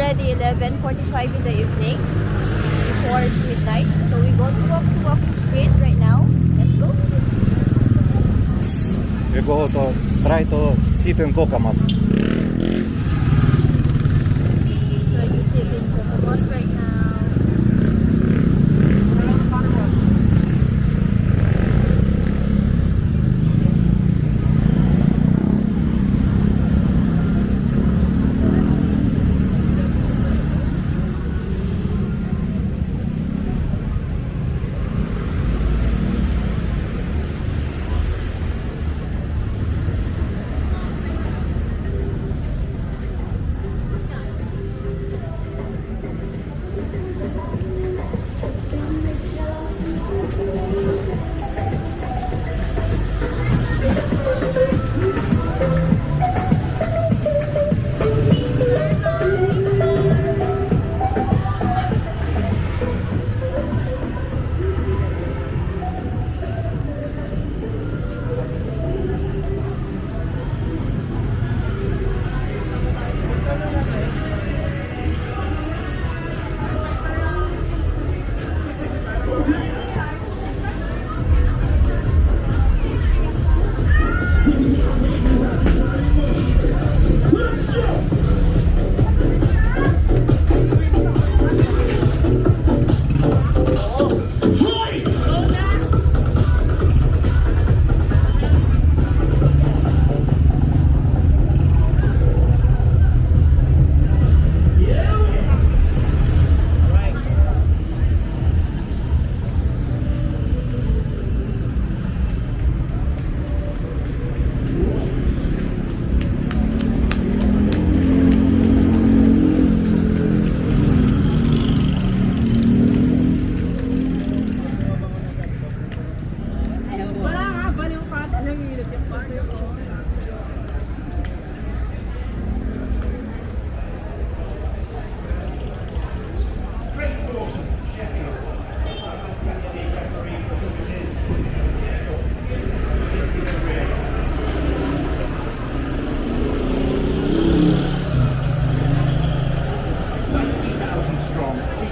already 11:45 in the evening before it's midnight. So we go to walking street right now. Let's go. We go to try to sit in Kokomas. So you sit in Kokomas right now.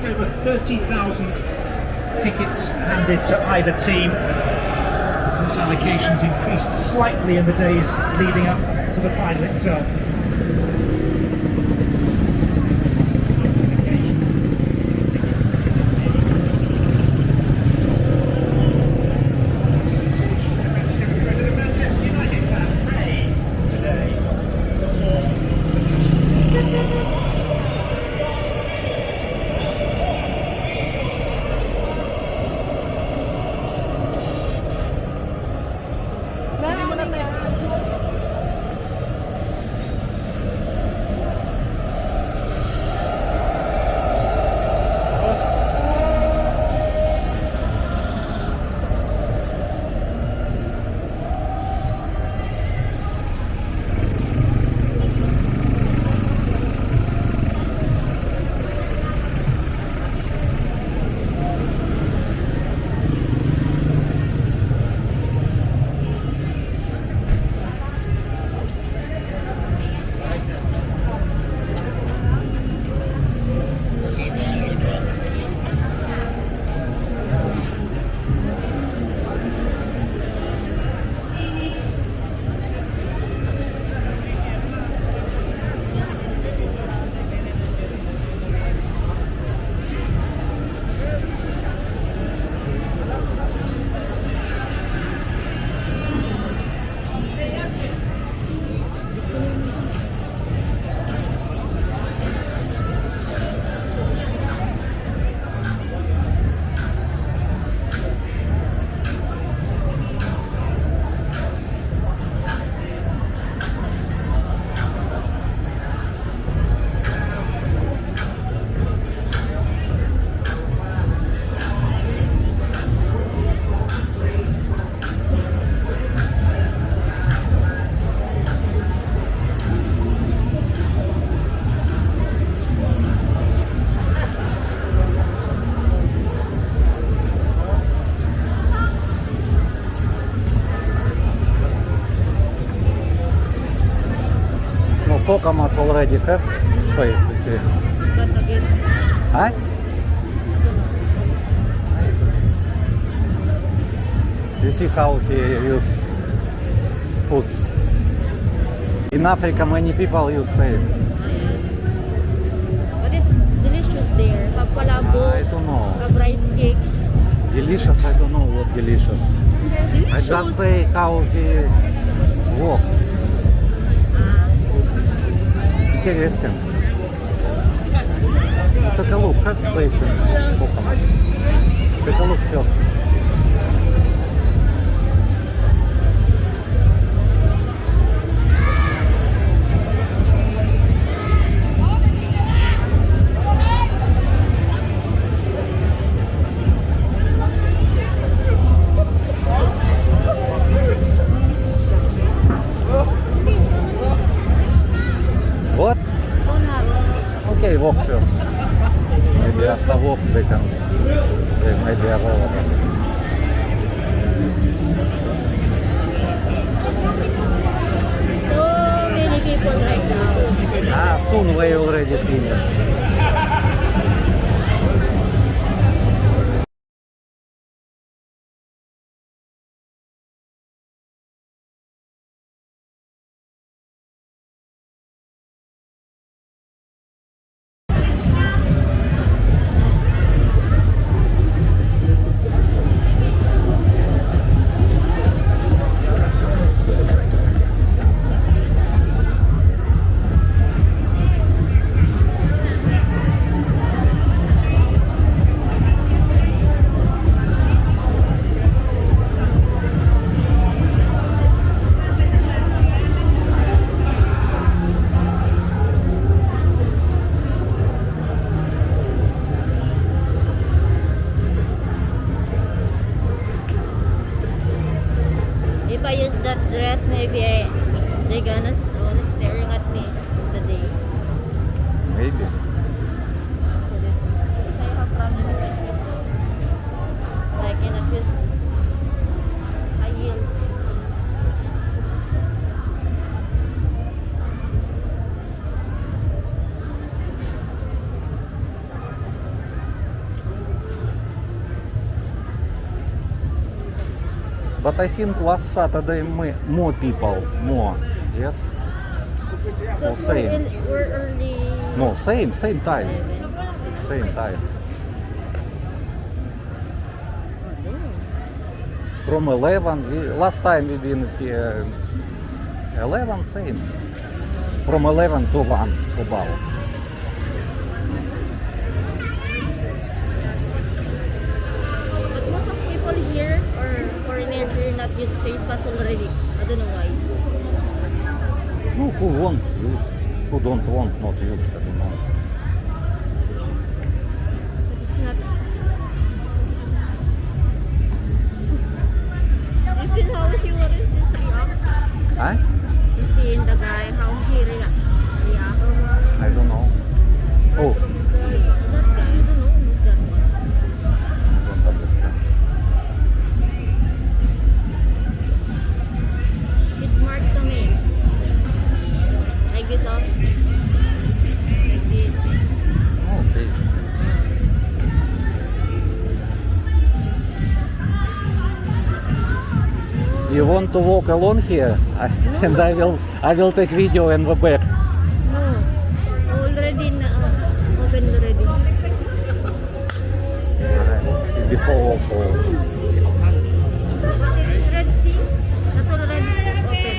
Over 30,000 tickets handed to either team. Those allocations increased slightly in the days leading up to the final itself. Kokomas already have space, you see. but again, Huh? You see how he use food. In Africa, many people use same. but it's delicious there. Have palabok, I don't know. have rice cakes. Delicious, I don't know what delicious. I just say how he walk. Interesting. Take a look, have space in Kokomas. Take a look first. What? Don't have. Okay, walk first. Maybe after walk they may be available. So many people right now. Soon we already finish. If I use that dress, maybe they're gonna staring at me today. Maybe. Because I have problem with my feet. I cannot use high heels. But I think last Saturday more people, yes? Or Because same? we're early. No, same time. 11. Same time. Oh, damn. From 11, last time we been here 11, same. From 11 to 1 about. But most of people here or foreigners here not use face mask already. I don't know why. No, who won't use? Who don't want not use, I don't know. It's not. You see how she was just react? Huh? You see the guy how he react? I don't know. Oh, That guy, I don't know who's that one. I don't understand. He's smart to me. Like this, oh. Like this. Okay. You want to walk alone here? And I will take video and the back. No. Already na, open already. Before also. Red Sea, not already open.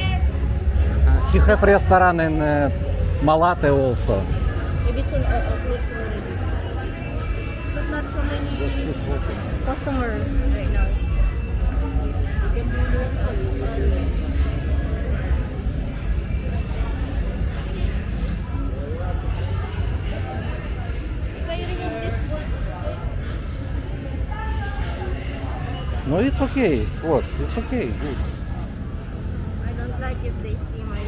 He have restaurant in Malate also. Maybe soon closed already. But not so many customers right now. If I remove this one, No, it's okay. What? It's okay. Good. I don't like if they see my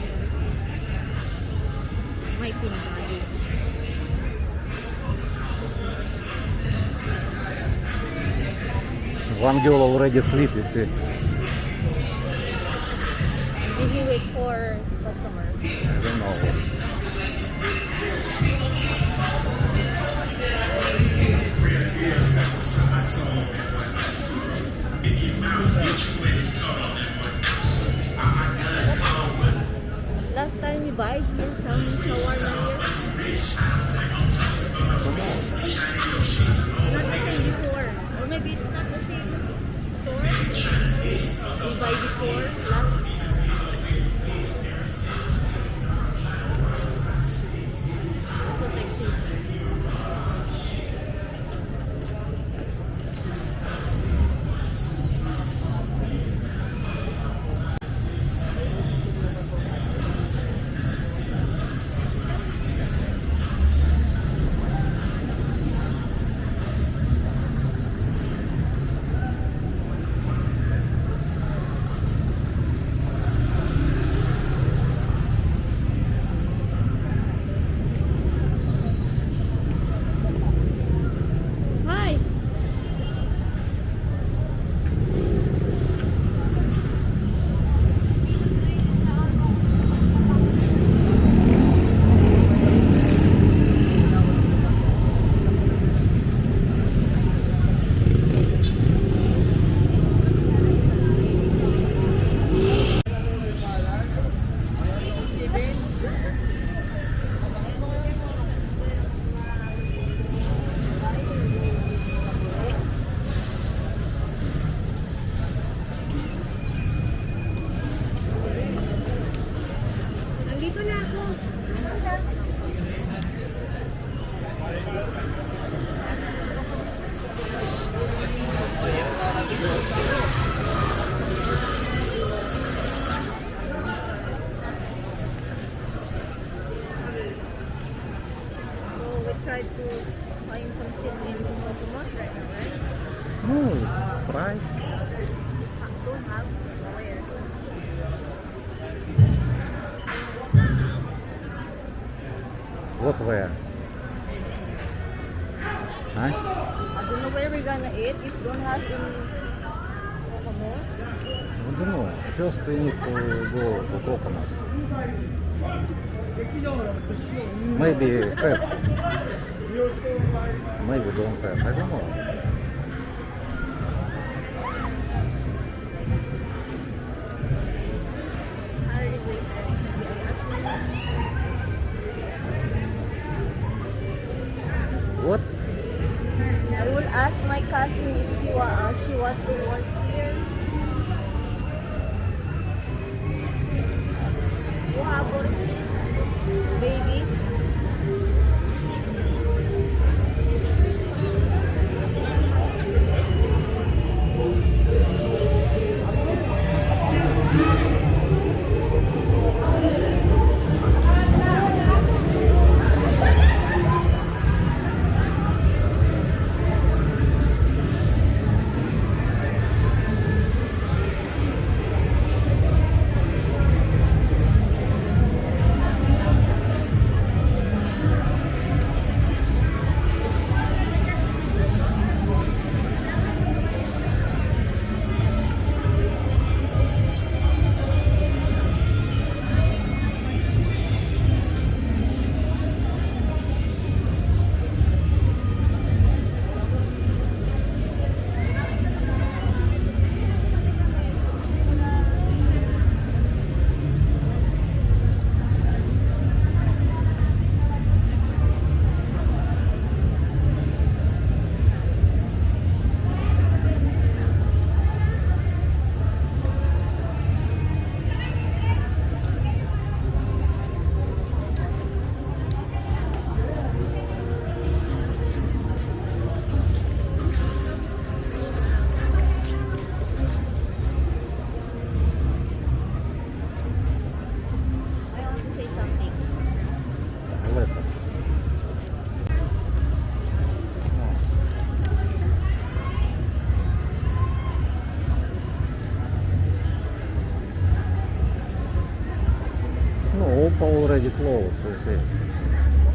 pin body. One girl already sleep, you see. Did you wait for customer? I don't know. try to find some seat in Kokomos right now, right? No, try. Don't have. Where? What where? Huh? I don't know where we're gonna eat if don't have in Kokomos. I don't know. First we need to go to Kokomas. Maybe have. Maybe don't have. I don't know. Harry waitress. What? I will ask my cousin if she wants to work here. What is this? Baby? I want to say something. Later. No, Oppa already closed, we see.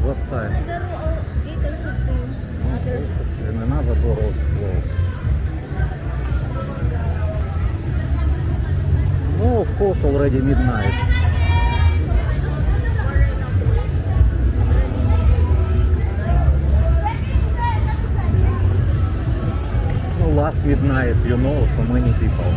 What time? Pero dito sa other And another door also closed. No, of course, already midnight. No, last midnight, you know, so many people.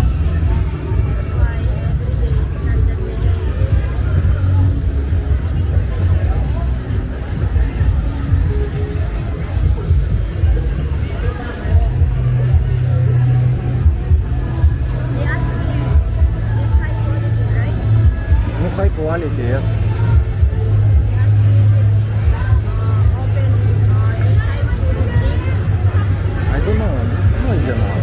They asked me this high quality, right? No, high quality, yes. They asked me if it's open anytime to evening. I don't know. No, it's enough.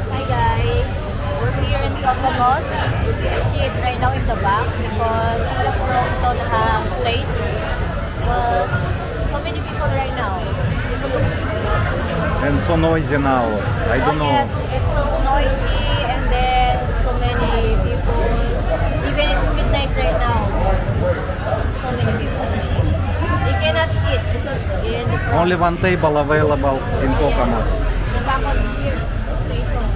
Hi guys, we're here in Kokomos. You see it right now in the back because Singapore don't have space. But so many people right now. People look. And so noisy now. I don't know. Yes, it's so noisy and then so many people. Even it's midnight right now. So many people. They cannot sit in the front. Only one table available in Kokomas. The back of the here. Space on.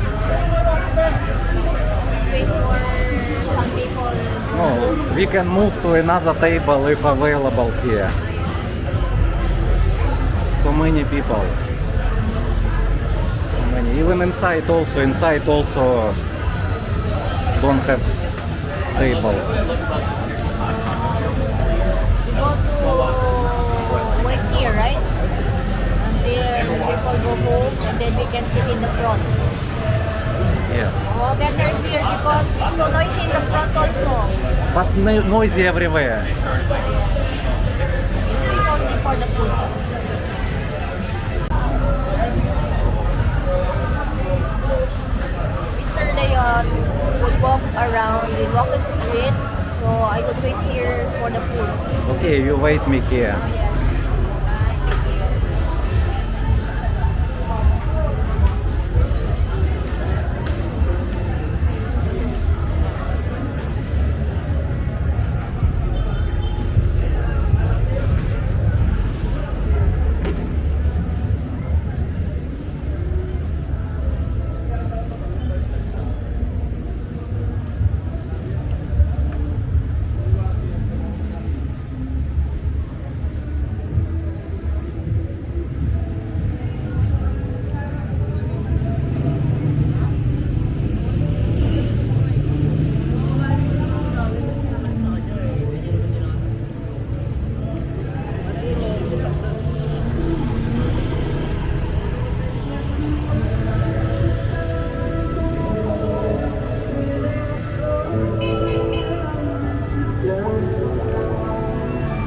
Wait for some people. No, we can move to another table if available here. So many people. So many. Even inside also don't have table. You go to wait here, right? Until people go home and then we can sit in the front. Yes. Oh, better here because it's so noisy in the front also. But noisy everywhere. Wait only for the food. Mr. Leon would walk around in Walker Street, so I would wait here for the food. Okay, you wait me here.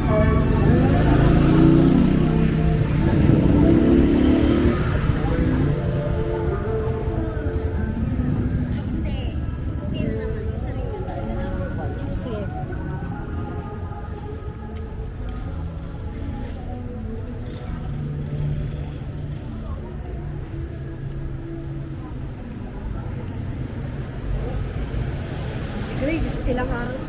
Oh, yes. Grace, ilang araw?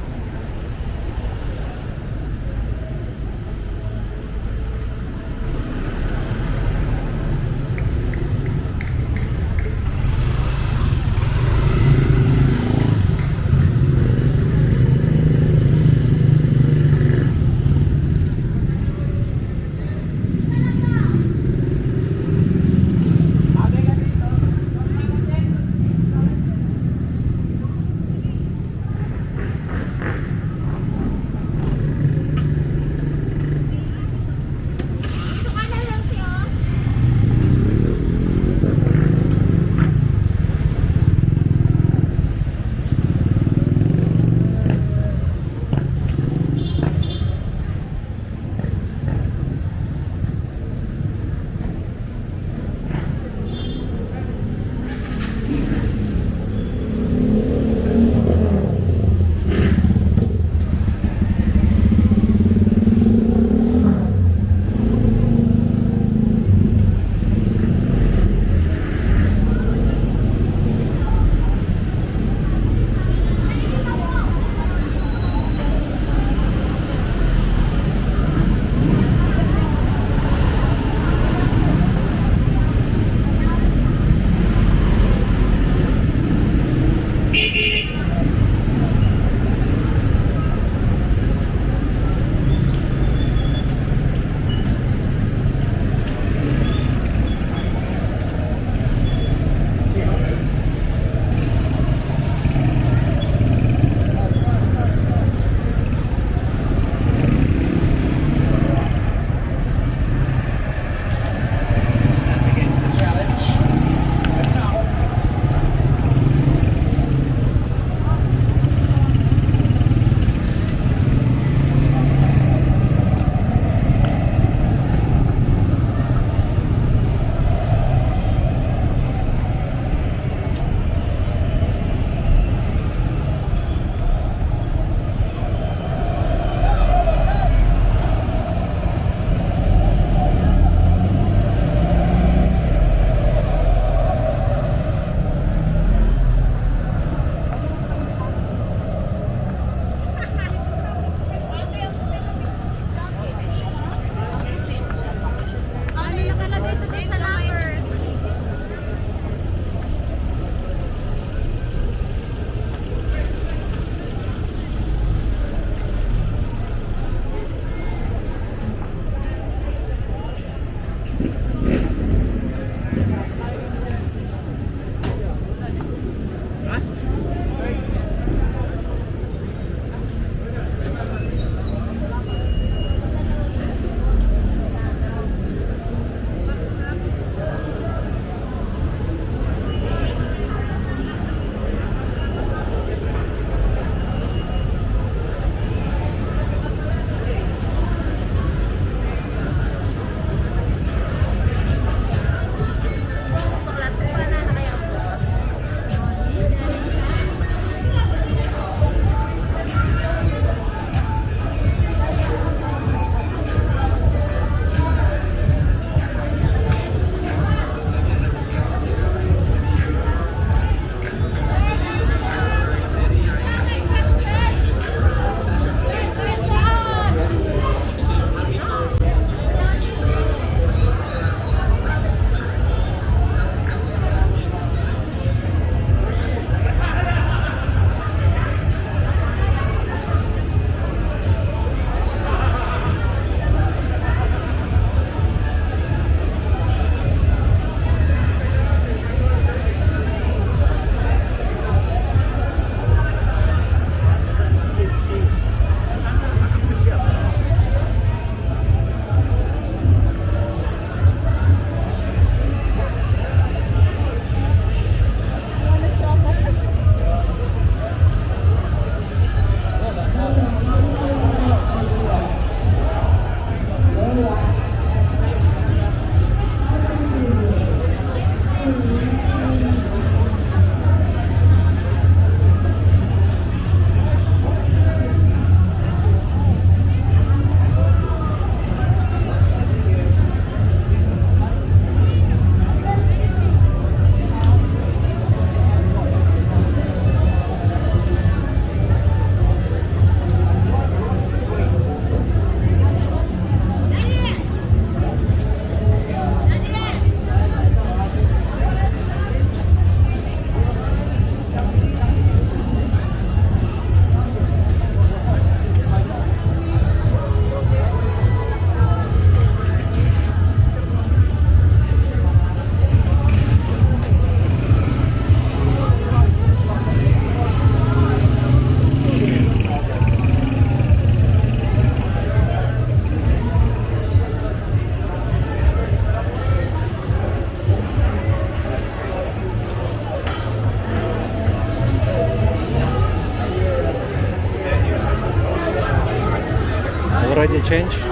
already changed? I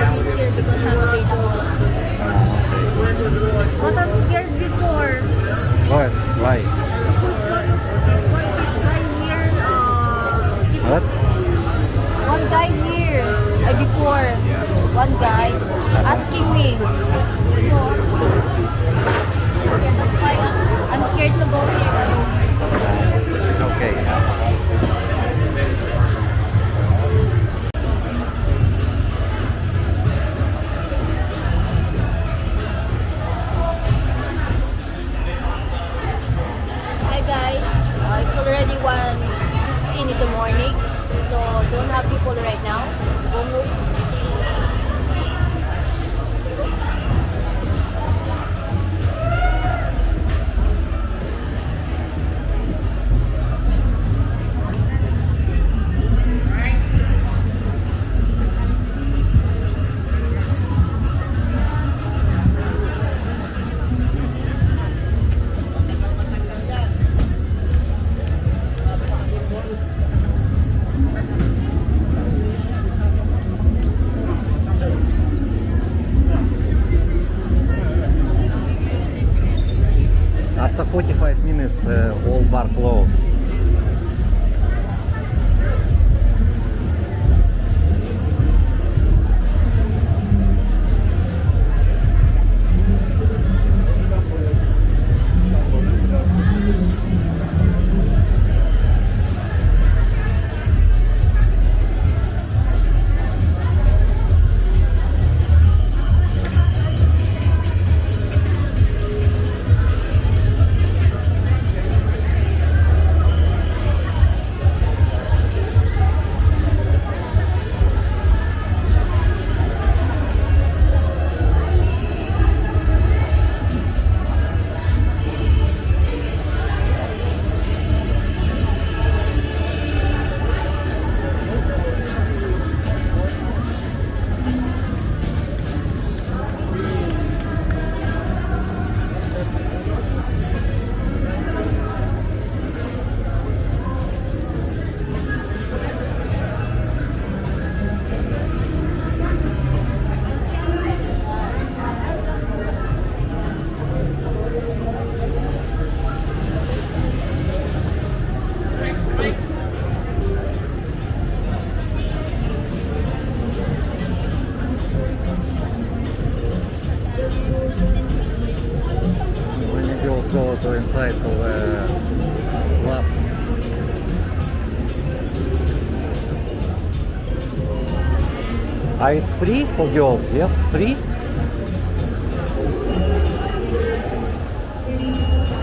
am working here because I'm available. But I'm scared before. What? Why? What? One guy here, before, one guy asking me. Yeah, that's why I'm scared to go here. Okay. Hi guys, it's already 1:15 in the morning, so don't have people right now. Go move. After 45 minutes, all bar closed. When you go to inside of the club. It's free for girls, yes? Free?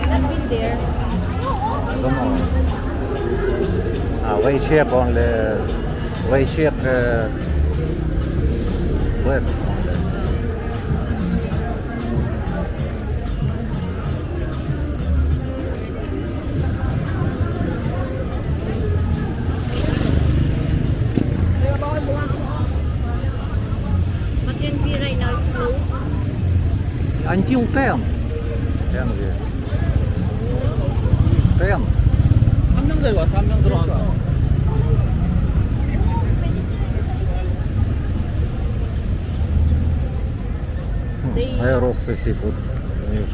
I've not been there. I don't know. They check only, they check web. But NP right now is closed. Until 10. 10 here. 10. 한 명 데리고 왔어. 한 명 들어왔어. They- Aerox seafood. News.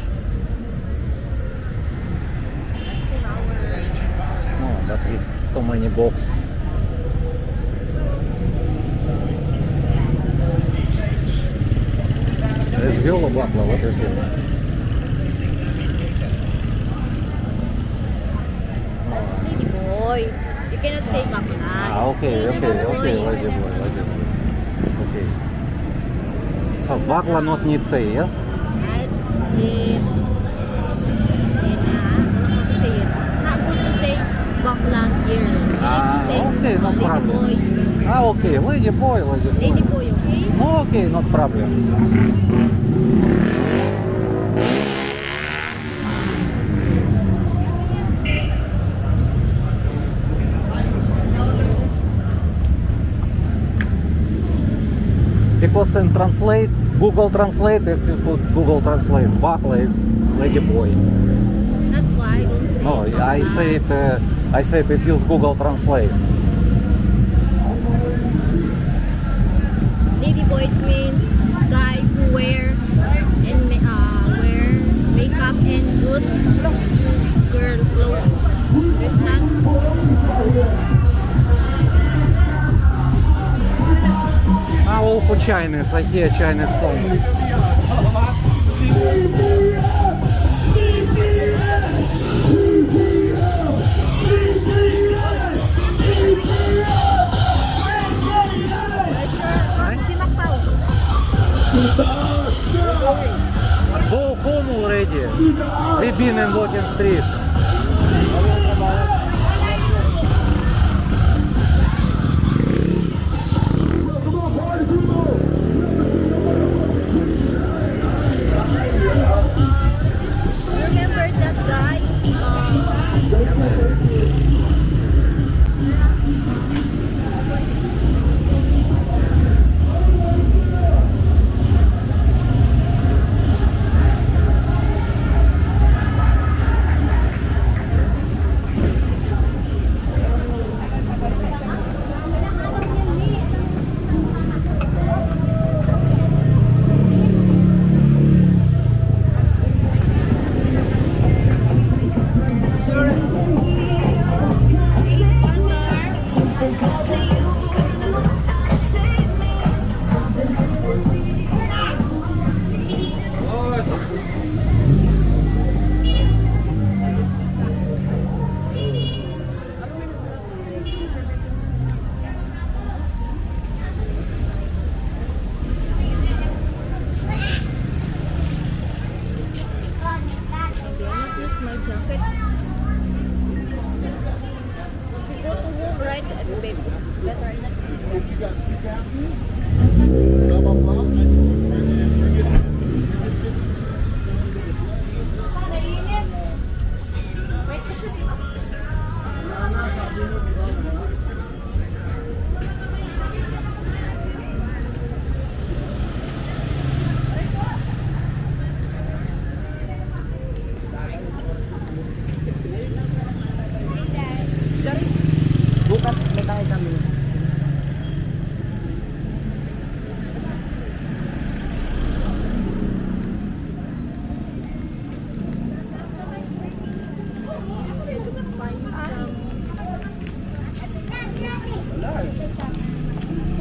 No, but it's so many box. It's girl or bakla? What is it? That's lady boy. You cannot say bakla. Okay, lady boy. Okay. So bakla not need say, yes? It's say it. It's not good to say bakla here. You Ah, say okay, no lady problem. boy. Okay, lady boy. Lady boy, okay? Okay, not problem. Because in translate, Google Translate, if you put Google Translate, bakla is lady boy. That's why I don't say No, I bakla. say it. I say it if use Google Translate. it means guy who wear makeup and good girl clothes. Understand? All for Chinese. I hear Chinese song. Go home already. We've been in walking street. Remember that guy? Use my jacket. Go to home, right? Babe, better not. Bukas may tangay kami.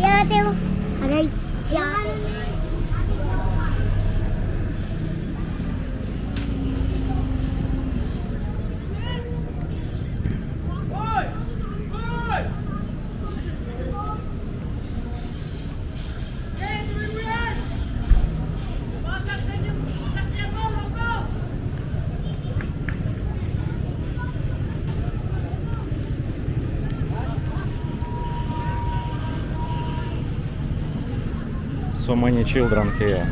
Ya, Teos. Aray. Siya. So many children here.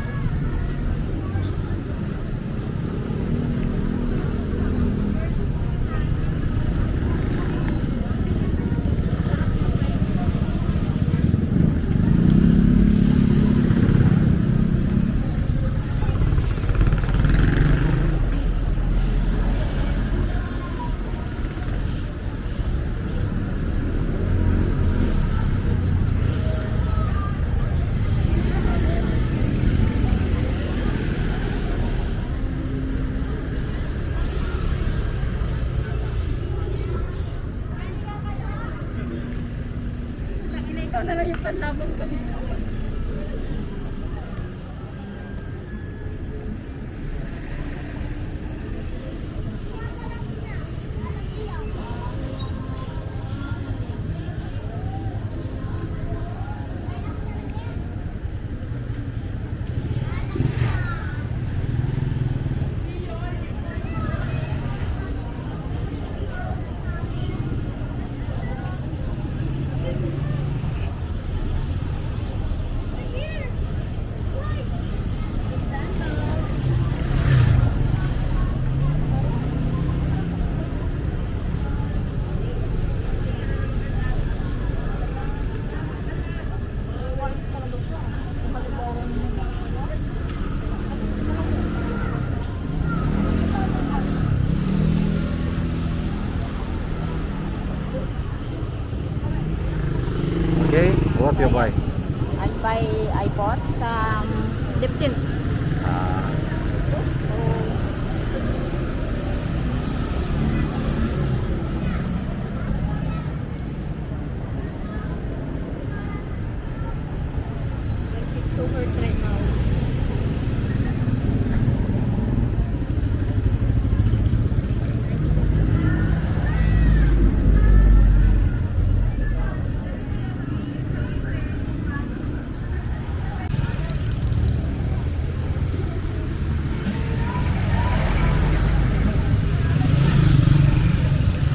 Ikaw na lang yung panlabang ko. Okay, what you buy? Ay, by iPod sa Lipton. It's so hurt right now.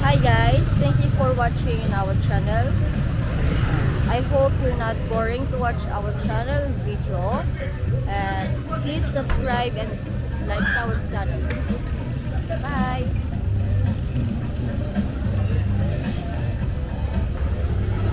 Hi guys, thank you for watching our channel. I hope you're not boring to watch our channel video, and please subscribe and like our channel. Bye.